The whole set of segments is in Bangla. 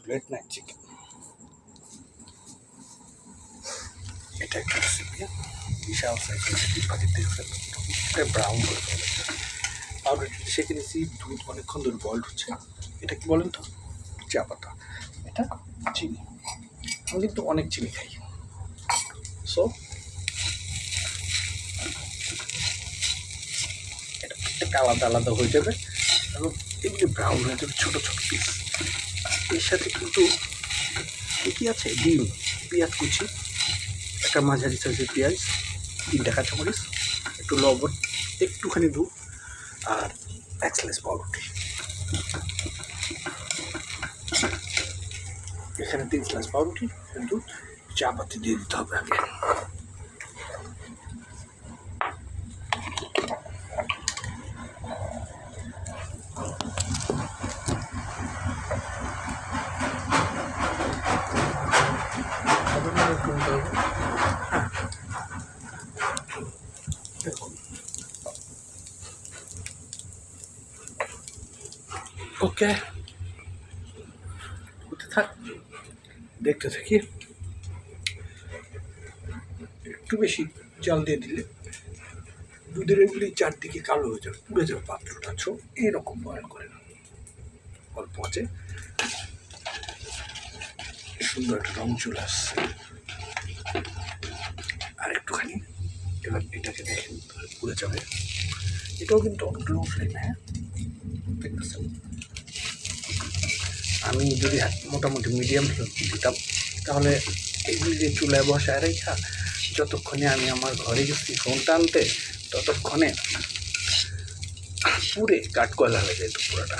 লেট নাইট চিকেন, এটা একটা রেসিপি। বিশাল সাইজের চিকেন ভাজি দেখছেন, এটা ব্রাউন করে ফেলে পাউরুটি সেঁকে নিয়েছি, দুধ অনেকক্ষণ ধরে বয়েলড হচ্ছে। এটা কি বলেন তো? চা পাতা। এটা চিনি, আমি কিন্তু অনেক চিনি খাই। সো এটা প্রত্যেকটা আলাদা আলাদা হয়ে যাবে এবং এগুলি ব্রাউন হয়ে যাবে ছোটো ছোটো পিস। এর সাথে কিন্তু কী আছে? ডিম, পেঁয়াজ কুচি, একটা মাঝারি সাইজের পেঁয়াজ, 3টা কাঁচামরিচ, একটু লবণ, একটুখানি দুধ আর এক স্লাইস পাউরুটি। এখানে 3 স্লাইস পাউরুটি, দুধ, চা পাতি দিয়ে দিতে হবে আগে। ওকে, হতে থাক, দেখতে থাকি। একটু বেশি জাল দিয়ে দিলে দুধের এগুলি চারদিকে কালো হয়ে যাবে, পুড়ে যাবে পাত্রটা। এরকম বয়ল করে না, অল্প আছে, সুন্দর একটা রং চলে আসছে। আর একটুখানি এবার এটাকে দেখেন, পুড়ে যাবে। এটাও কিন্তু লো ফ্লেমে, হ্যাঁ দেখতেছেন। আমি যদি মোটামুটি মিডিয়াম ফ্লেম দিতাম তাহলে এগুলি যে চুলায় বসায় রেখা যতক্ষণে আমি আমার ঘরে গেছি ফোনটা আনতে, ততক্ষণে পুরে কাঠকয়লা হয়ে যেত পুরোটা।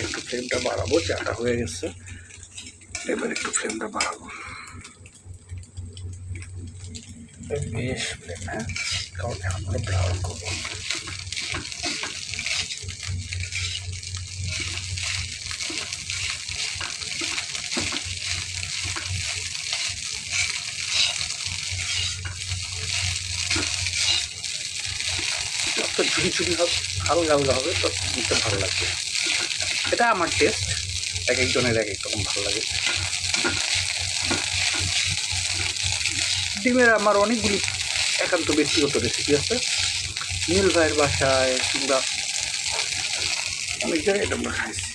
একটু ফ্লেমটা বাড়াবো, চাটা হয়ে গেছে, এবার একটু ফ্লেমটা বাড়াবো, বেশ ফ্লেম, হ্যাঁ, কারণ আমরা ব্রাউন করবো। যত ঝুড়ি ঝুড়ি হবে, হালকা হালকা হবে, তত দিতে ভালো লাগবে। এটা আমার টেস্ট, এক একজনের এক এক রকম ভালো লাগে। ডিমের আমার অনেকগুলি একান্ত ব্যক্তিগত রেসিপি আছে, নীল ভাইয়ের বাসায় কিংবা অনেক জায়গায় এটা আমরা খাইছি।